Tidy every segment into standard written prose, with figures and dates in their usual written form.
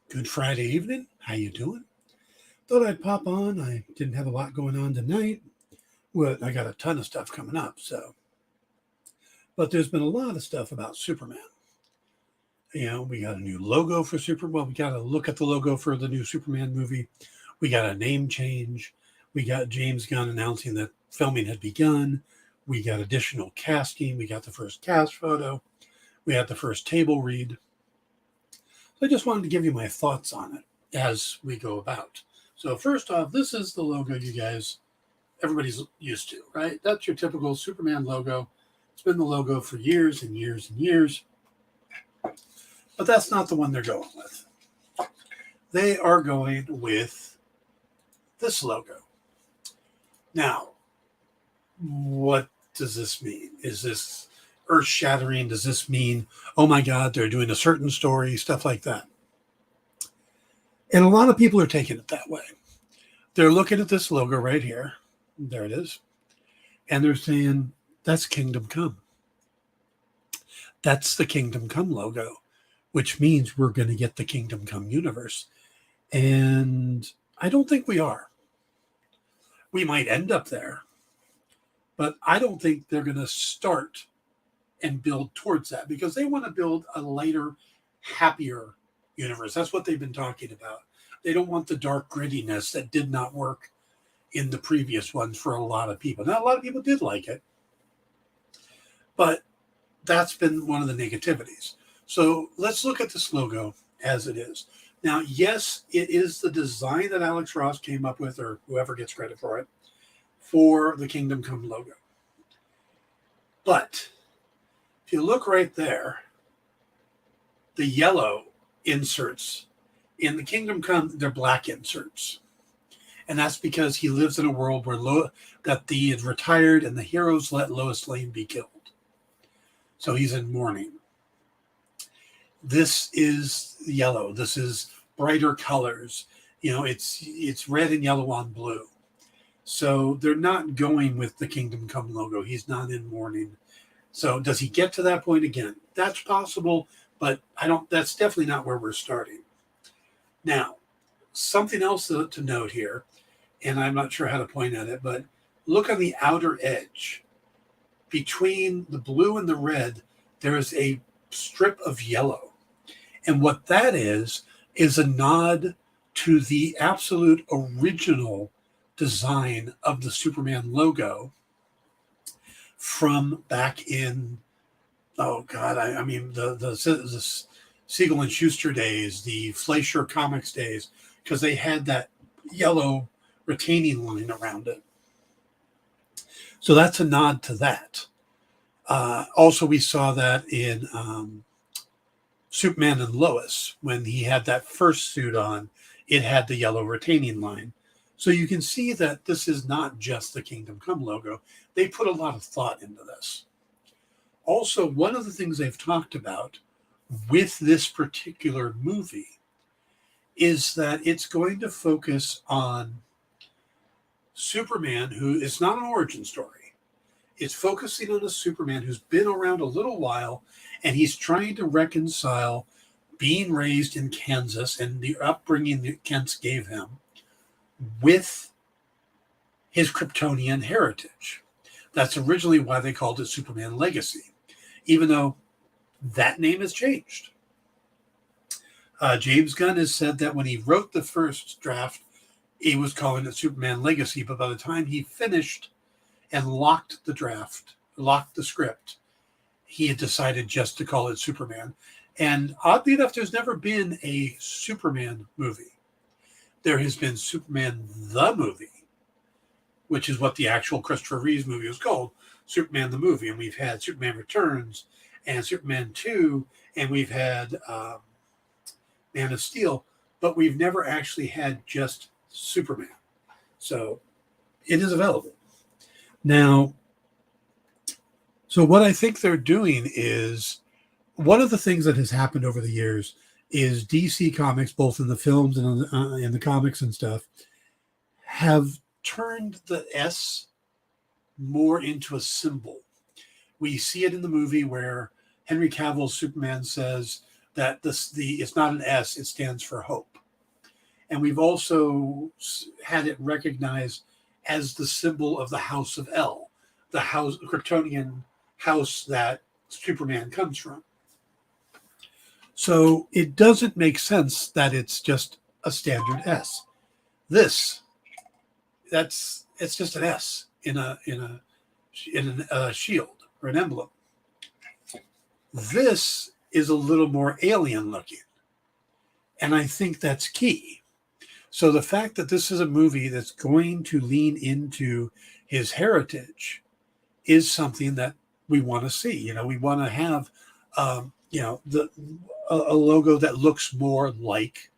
Good Friday evening. How you doing? Thought I'd pop on. I didn't have a lot going on tonight. Well, I got a ton of stuff coming up, but there's been a lot of stuff about Superman. We got a new logo for Super. Well, we got to look at the logo for the new Superman movie. We got a name change. We got James Gunn announcing that filming had begun. We got additional casting. We got the first cast photo. We had the first table read. So I just wanted to give you my thoughts on it as we go about. So first off, this is the logo everybody's used to, right? That's your typical Superman logo. It's been the logo for years and years and years. But that's not the one they're going with. They are going with this logo. Now, what does this mean? Is this earth-shattering? Does this mean, oh my God, they're doing a certain story, stuff like that? And a lot of people are taking it that way. They're looking at this logo right here. There it is. And they're saying, that's Kingdom Come. That's the Kingdom Come logo, which means we're going to get the Kingdom Come universe. And I don't think we are. We might end up there, but I don't think they're going to start and build towards that because they want to build a lighter, happier universe. That's what they've been talking about. They don't want the dark grittiness that did not work in the previous ones for a lot of people. Now, a lot of people did like it, but that's been one of the negativities. So let's look at this logo as it is. Now, yes, it is the design that Alex Ross came up with, or whoever gets credit for it, for the Kingdom Come logo. But if you look right there, the yellow inserts in the Kingdom Come, they're black inserts. And that's because he lives in a world where that the is retired and the heroes let Lois Lane be killed. So he's in mourning. This is yellow. This is brighter colors. It's red and yellow on blue. So they're not going with the Kingdom Come logo. He's not in mourning. So does he get to that point again? That's possible, but that's definitely not where we're starting. Now, something else to note here, and I'm not sure how to point at it, but look on the outer edge. Between the blue and the red, there is a strip of yellow. And what that is a nod to the absolute original design of the Superman logo from back in, the Siegel and Schuster days, the Fleischer Comics days, because they had that yellow retaining line around it. So that's a nod to that. Also, we saw that in Superman and Lois when he had that first suit on. It had the yellow retaining line. So you can see that this is not just the Kingdom Come logo. They put a lot of thought into this. Also, one of the things they've talked about with this particular movie is that it's going to focus on Superman, who is not an origin story. It's focusing on a Superman who's been around a little while, and he's trying to reconcile being raised in Kansas and the upbringing that Kent gave him with his Kryptonian heritage. That's originally why they called it Superman Legacy, even though that name has changed. James Gunn has said that when he wrote the first draft, he was calling it Superman Legacy, but by the time he finished and locked the script, he had decided just to call it Superman. And oddly enough, there's never been a Superman movie. There has been Superman the movie, which is what the actual Christopher Reeves movie was called, Superman the movie. And we've had Superman Returns and Superman 2, and we've had Man of Steel, but we've never actually had just Superman. So it is available. Now, so what I think they're doing is, one of the things that has happened over the years is DC Comics, both in the films and in the comics and stuff, have turned the S more into a symbol. We see it in the movie where Henry Cavill's Superman says, that it's not an S, it stands for hope. And we've also had it recognized as the symbol of the House of El, the Kryptonian house that Superman comes from. So it doesn't make sense that it's just a standard S. It's just an S in a shield or an emblem. This is a little more alien looking, and I think that's key. So the fact that this is a movie that's going to lean into his heritage is something that we want to see. We want to have a logo that looks more like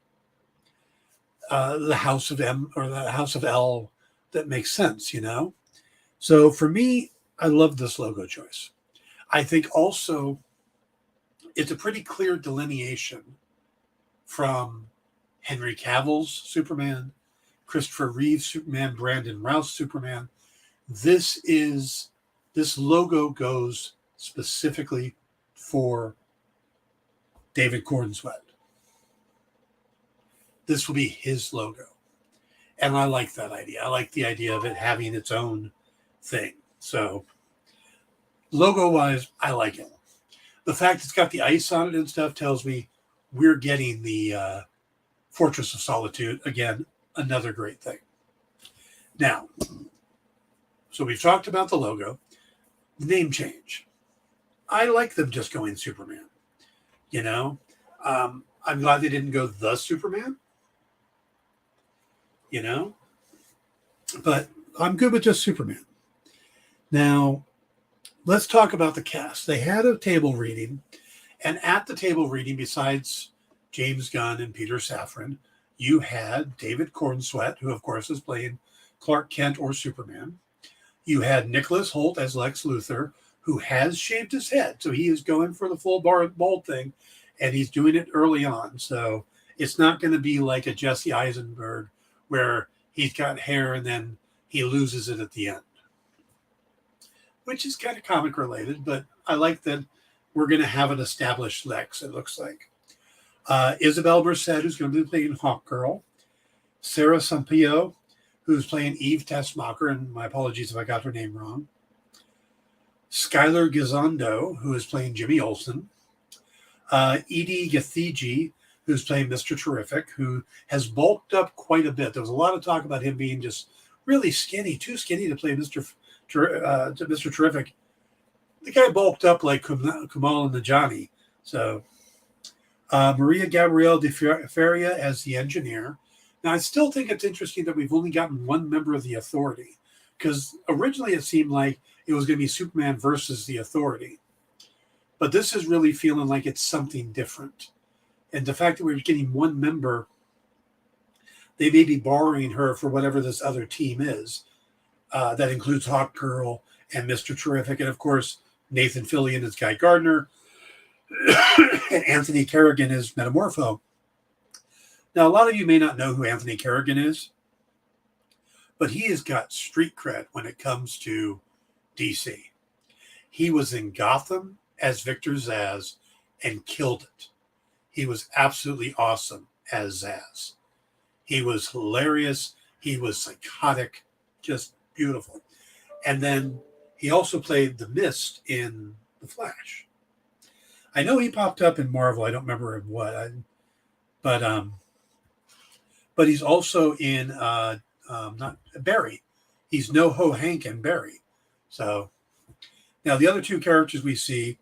the House of M or the House of L, that makes sense. So for me, I love this logo choice. I think also it's a pretty clear delineation from Henry Cavill's Superman, Christopher Reeve's Superman, Brandon Routh's Superman. This logo goes specifically for David Corenswet. This will be his logo. And I like that idea. I like the idea of it having its own thing. So logo-wise, I like it. The fact it's got the ice on it and stuff tells me we're getting the Fortress of Solitude. Again, another great thing. Now, so we've talked about the logo. The name change. I like them just going Superman. I'm glad they didn't go the Superman. But I'm good with just Superman. Now, let's talk about the cast. They had a table reading, and at the table reading, besides James Gunn and Peter Safran, you had David Corenswet, who, of course, is playing Clark Kent or Superman. You had Nicholas Hoult as Lex Luthor, who has shaved his head. So he is going for the full bald thing, and he's doing it early on. So it's not going to be like a Jesse Eisenberg where he's got hair and then he loses it at the end, which is kind of comic related, but I like that we're going to have an established Lex, it looks like. Isabel Merced, who's going to be playing Hawkgirl. Sarah Sampaio, who's playing Eve Tessmacher, and my apologies if I got her name wrong. Skylar Gisondo, who is playing Jimmy Olsen. Edie Gathegi, who's playing Mr. Terrific, who has bulked up quite a bit. There was a lot of talk about him being just really skinny, too skinny to play Mr. Terrific. The guy bulked up like Kumail Nanjiani. So Maria Gabrielle de Feria as the engineer. Now, I still think it's interesting that we've only gotten one member of the Authority, because originally it seemed like it was going to be Superman versus the Authority. But this is really feeling like it's something different. And the fact that we're getting one member, they may be borrowing her for whatever this other team is. That includes Hawkgirl and Mr. Terrific. And, of course, Nathan Fillion is Guy Gardner. And Anthony Carrigan is Metamorpho. Now, a lot of you may not know who Anthony Carrigan is, but he has got street cred when it comes to DC. He was in Gotham as Victor Zsasz and killed it. He was absolutely awesome as Zsasz. He was hilarious. He was psychotic, just beautiful. And then he also played the Mist in The Flash. I know he popped up in Marvel. I don't remember in what, but he's also in not Barry. He's NoHo Hank and Barry. So now the other two characters we see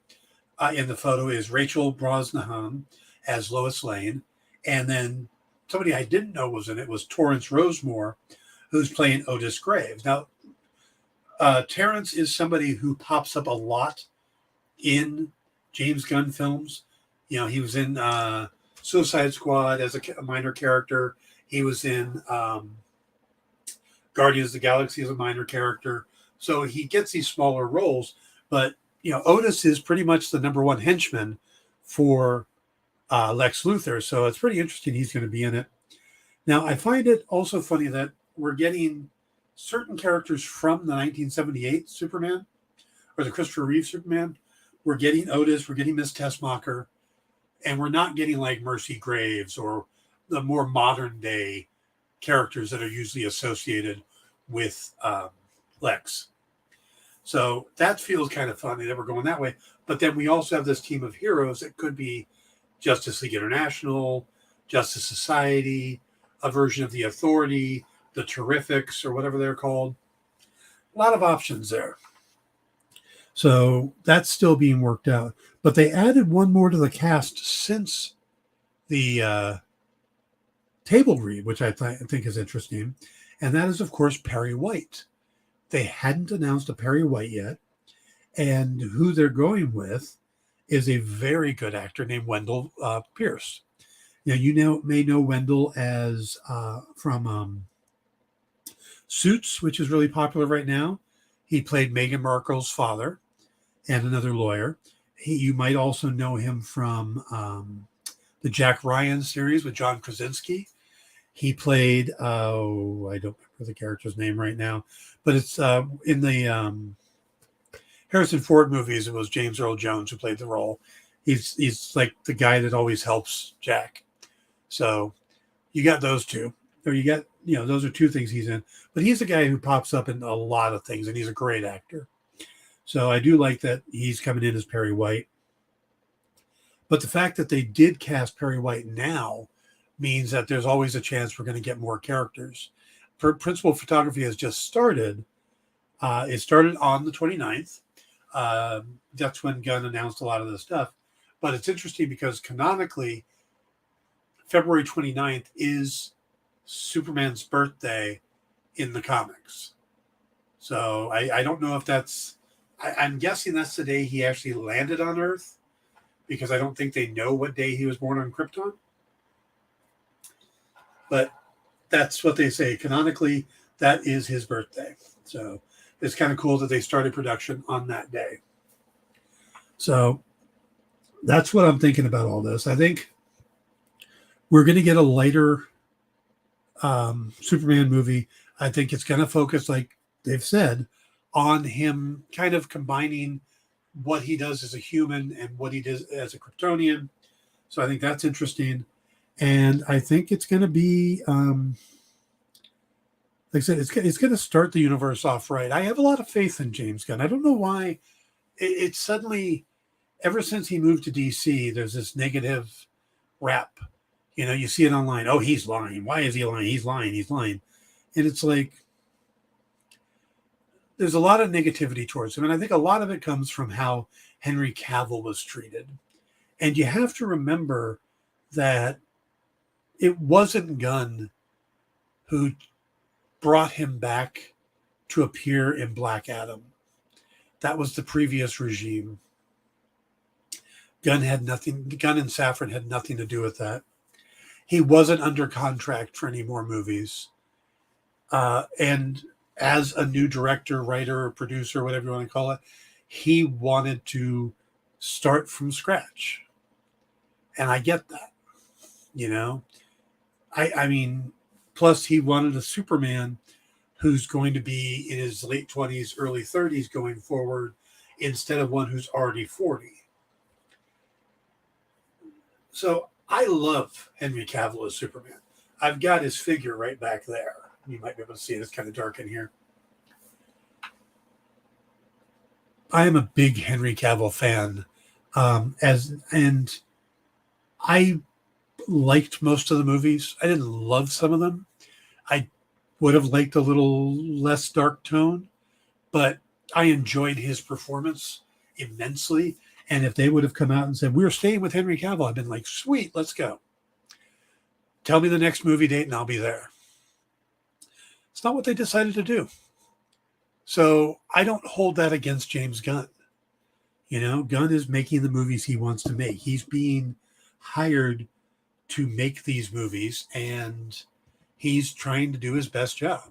in the photo is Rachel Brosnahan as Lois Lane, and then somebody I didn't know was in it was Torrance Rosemore, who's playing Otis Graves. Now, Terrence is somebody who pops up a lot in James Gunn films. You know, he was in Suicide Squad as a minor character. He was in Guardians of the Galaxy as a minor character. So he gets these smaller roles. But, you know, Otis is pretty much the number one henchman for Lex Luthor. So it's pretty interesting he's going to be in it. Now, I find it also funny that we're getting certain characters from the 1978 Superman or the Christopher Reeve Superman. We're getting Otis. We're getting Miss Tessmacher. And we're not getting like Mercy Graves or the more modern day characters that are usually associated with Lex. So that feels kind of funny that we're going that way. But then we also have this team of heroes that could be Justice League International, Justice Society, a version of the Authority, the Terrifics, or whatever they're called. A lot of options there. So that's still being worked out. But they added one more to the cast since the table read, which I think is interesting. And that is, of course, Perry White. They hadn't announced a Perry White yet. And who they're going with is a very good actor named Wendell Pierce. Now, may know Wendell as from Suits, which is really popular right now. He played Meghan Markle's father and another lawyer. You might also know him from the Jack Ryan series with John Krasinski. He played, I don't remember the character's name right now, but it's in the Harrison Ford movies. It was James Earl Jones who played the role. He's like the guy that always helps Jack. So you got those two. Or you got, those are two things he's in. But he's a guy who pops up in a lot of things, and he's a great actor. So I do like that he's coming in as Perry White. But the fact that they did cast Perry White now means that there's always a chance we're going to get more characters. Principal photography has just started. It started on the 29th. That's when Gunn announced a lot of this stuff. But it's interesting because canonically, February 29th is Superman's birthday in the comics. So I don't know if that's... I'm guessing that's the day he actually landed on Earth, because I don't think they know what day he was born on Krypton. But that's what they say. Canonically, that is his birthday. So it's kind of cool that they started production on that day. So that's what I'm thinking about all this. I think we're going to get a lighter Superman movie. I think it's going to focus, like they've said, on him kind of combining what he does as a human and what he does as a Kryptonian. So I think that's interesting. And I think it's going to be, like I said, it's going to start the universe off right. I have a lot of faith in James Gunn. I don't know why it's suddenly, ever since he moved to DC, there's this negative rap. You see it online. Oh, he's lying. Why is he lying? He's lying. He's lying. And it's like, there's a lot of negativity towards him. And I think a lot of it comes from how Henry Cavill was treated. And you have to remember that it wasn't Gunn who brought him back to appear in Black Adam. That was the previous regime. Gunn and Safran had nothing to do with that. He wasn't under contract for any more movies. And as a new director, writer, or producer, whatever you want to call it, he wanted to start from scratch. And I get that, I mean, plus he wanted a Superman who's going to be in his late 20s, early 30s going forward, instead of one who's already 40. So I love Henry Cavill as Superman. I've got his figure right back there. You might be able to see it. It's kind of dark in here. I am a big Henry Cavill fan. And I liked most of the movies. I didn't love some of them. I would have liked a little less dark tone, but I enjoyed his performance immensely. And if they would have come out and said, we're staying with Henry Cavill, I've been like, sweet, let's go. Tell me the next movie date and I'll be there. It's not what they decided to do. So I don't hold that against James Gunn. Gunn is making the movies he wants to make. He's being hired to make these movies, and he's trying to do his best job.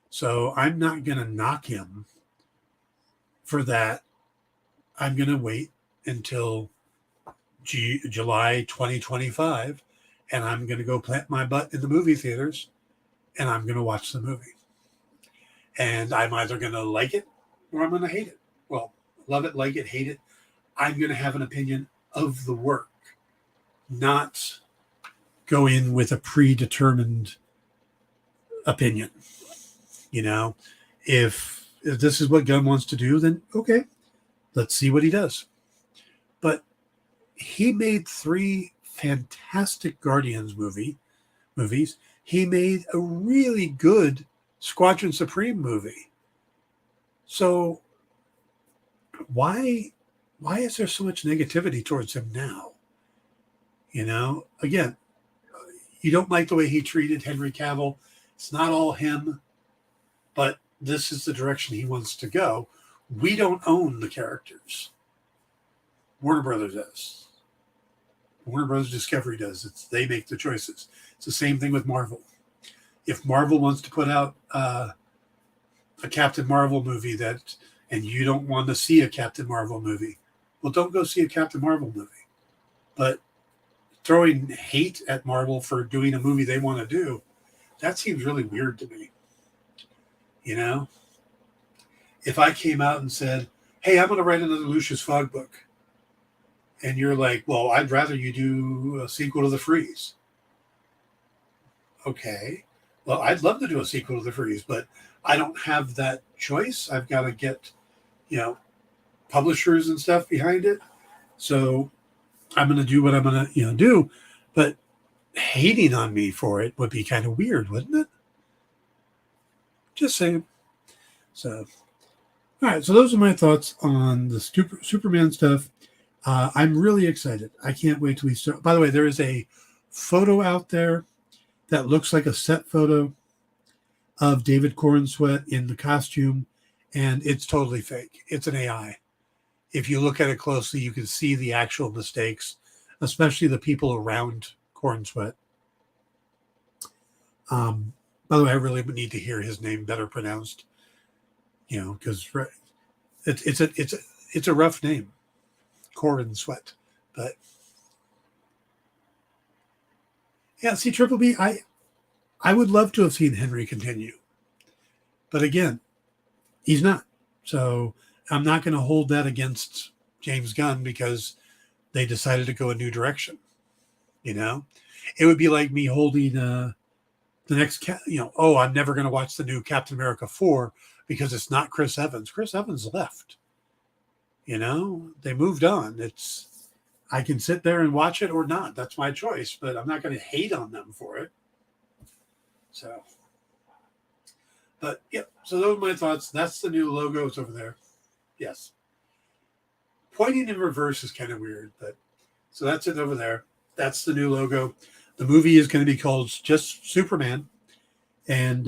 So I'm not going to knock him for that. I'm going to wait until July 2025, and I'm going to go plant my butt in the movie theaters, and I'm going to watch the movie. And I'm either going to like it or I'm going to hate it. Well, love it, like it, hate it. I'm going to have an opinion of the work. not go in with a predetermined opinion. You know, if this is what Gunn wants to do, then okay, let's see what he does. But he made 3 fantastic Guardians movies. He made a really good Squadron Supreme movie. So why is there so much negativity towards him now? You know, again, you don't like the way he treated Henry Cavill. It's not all him, but this is the direction he wants to go. We don't own the characters. Warner Brothers does. Warner Brothers Discovery does. They make the choices. It's the same thing with Marvel. If Marvel wants to put out a Captain Marvel movie and you don't want to see a Captain Marvel movie, well, don't go see a Captain Marvel movie. But throwing hate at Marvel for doing a movie they want to do, that seems really weird to me. You know? If I came out and said, hey, I'm going to write another Lucius Fogg book, and you're like, well, I'd rather you do a sequel to The Freeze. Okay. Well, I'd love to do a sequel to The Freeze, but I don't have that choice. I've got to get, publishers and stuff behind it. So I'm going to do what I'm going to, do. But hating on me for it would be kind of weird, wouldn't it? Just saying. So, all right. So those are my thoughts on the Superman stuff. I'm really excited. I can't wait till we start. By the way, there is a photo out there that looks like a set photo of David Corenswet in the costume, and it's totally fake. It's an AI. If you look at it closely, you can see the actual mistakes, especially the people around Corenswet. By the way, I really need to hear his name better pronounced, because it's a rough name. Corenswet, but yeah, see, Triple B, I would love to have seen Henry continue, but again, he's not. So I'm not going to hold that against James Gunn because they decided to go a new direction. It would be like me holding the next, I'm never going to watch the new Captain America 4 because it's not Chris Evans. Chris Evans left. They moved on. I can sit there and watch it or not. That's my choice, but I'm not going to hate on them for it. So, but yeah, so those are my thoughts. That's the new logos over there. Yes. Pointing in reverse is kind of weird, but so that's it over there. That's the new logo. The movie is going to be called just Superman, and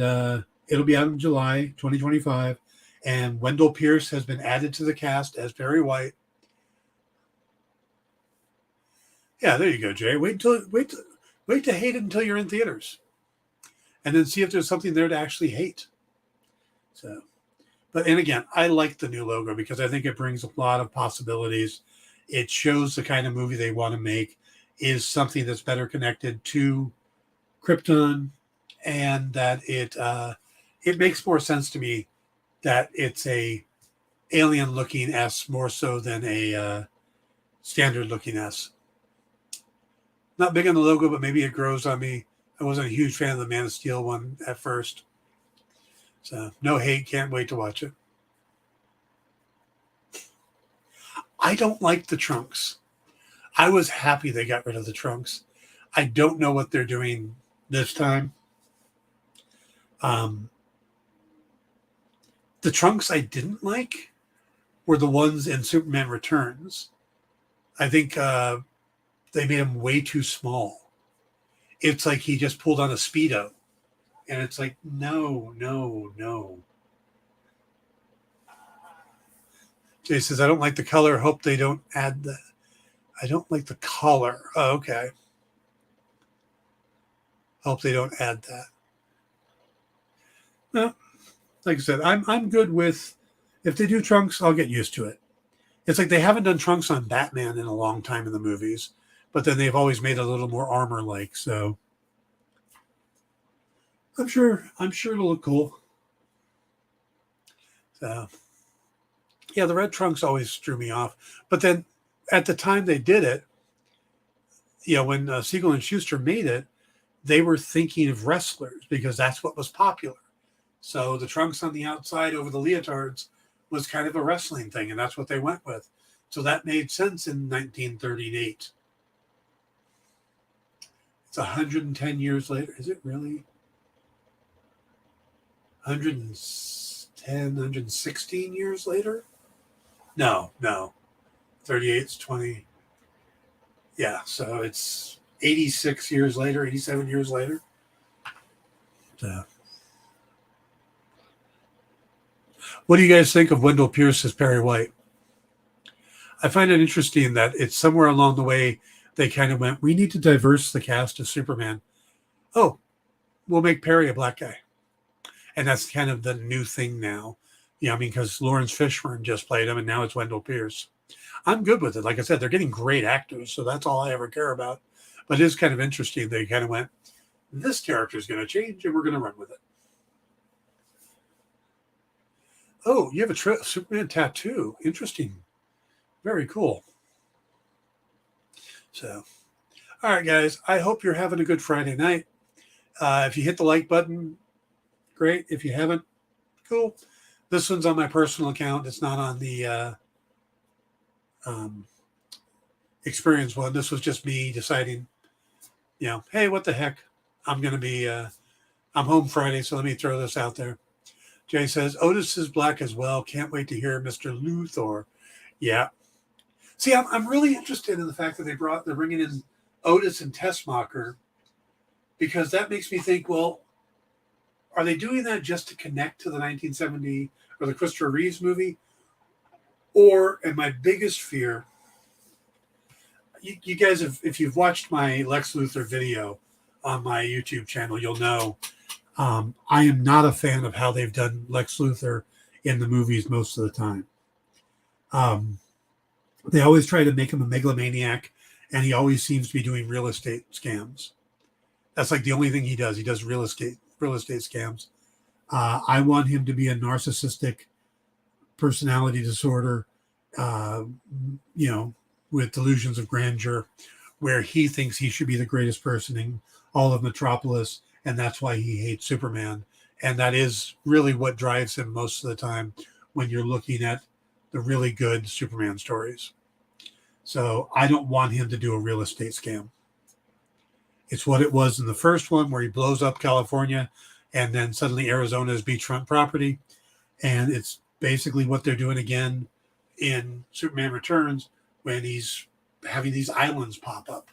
it'll be out in July 2025. And Wendell Pierce has been added to the cast as Barry White. Yeah, there you go, Jay. Wait to hate it until you're in theaters, and then see if there's something there to actually hate. So, and again, I like the new logo because I think it brings a lot of possibilities. It shows the kind of movie they want to make is something that's better connected to Krypton, and that it makes more sense to me that it's a alien looking S more so than a standard looking S. Not big on the logo, but maybe it grows on me. I wasn't a huge fan of the Man of Steel one at first. So no hate, can't wait to watch it. I don't like the trunks. I was happy they got rid of the trunks. I don't know what they're doing this time. The trunks I didn't like were the ones in Superman Returns. I think they made him way too small. It's like he just pulled on a Speedo. And it's like, no. Jay says, I don't like the color. Hope they don't add the... I don't like the color. Oh, okay. Hope they don't add that. No, like I said, I'm good with... If they do trunks, I'll get used to it. It's like they haven't done trunks on Batman in a long time in the movies, but then they've always made it a little more armor-like. So I'm sure it'll look cool. So yeah, the red trunks always threw me off. But then at the time they did it, when Siegel and Schuster made it, they were thinking of wrestlers because that's what was popular. So the trunks on the outside over the leotards was kind of a wrestling thing, and that's what they went with. So that made sense in 1938. It's 110 years later. Is it really? 110, 116 years later? No. 38 is 20. Yeah, so it's 86 years later, 87 years later. So, what do you guys think of Wendell Pierce as Perry White? I find it interesting that it's somewhere along the way they kind of went, we need to diverse the cast of Superman. Oh, we'll make Perry a black guy. And that's kind of the new thing now. Because Lawrence Fishburne just played him, and now it's Wendell Pierce. I'm good with it. Like I said, they're getting great actors, so that's all I ever care about. But it is kind of interesting. They kind of went, this character is going to change, and we're going to run with it. Oh, you have a Superman tattoo. Interesting. Very cool. So, all right, guys. I hope you're having a good Friday night. If you hit the like button, great. If you haven't, cool. This one's on my personal account. It's not on the experience one. This was just me deciding, hey, what the heck? I'm going to be, I'm home Friday, so let me throw this out there. Jay says, Otis is black as well. Can't wait to hear Mr. Luthor. Yeah. See, I'm really interested in the fact that they're bringing in Otis and Tessmacher, because that makes me think, well, are they doing that just to connect to the 1970 or the Christopher Reeves movie? Or, and my biggest fear, you guys, if you've watched my Lex Luthor video on my YouTube channel, you'll know I am not a fan of how they've done Lex Luthor in the movies most of the time. They always try to make him a megalomaniac, and he always seems to be doing real estate scams. That's like the only thing he does. He does real estate scams. I want him to be a narcissistic personality disorder, with delusions of grandeur, where he thinks he should be the greatest person in all of Metropolis, and that's why he hates Superman. And that is really what drives him most of the time when you're looking at the really good Superman stories. So I don't want him to do a real estate scam. It's what it was in the first one, where he blows up California and then suddenly Arizona is beachfront property. And it's basically what they're doing again in Superman Returns when he's having these islands pop up.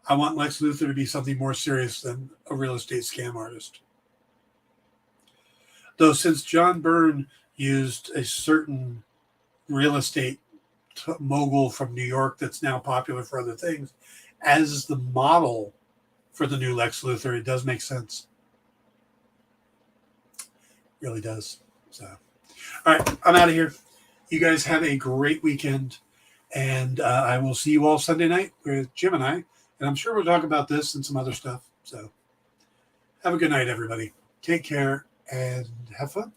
I want Lex Luthor to be something more serious than a real estate scam artist. Though since John Byrne used a certain real estate mogul from New York that's now popular for other things as the model for the new Lex Luthor, it does make sense. It really does. So, all right, I'm out of here. You guys have a great weekend, and I will see you all Sunday night with Jim and I, and I'm sure we'll talk about this and some other stuff. So have a good night, everybody. Take care and have fun.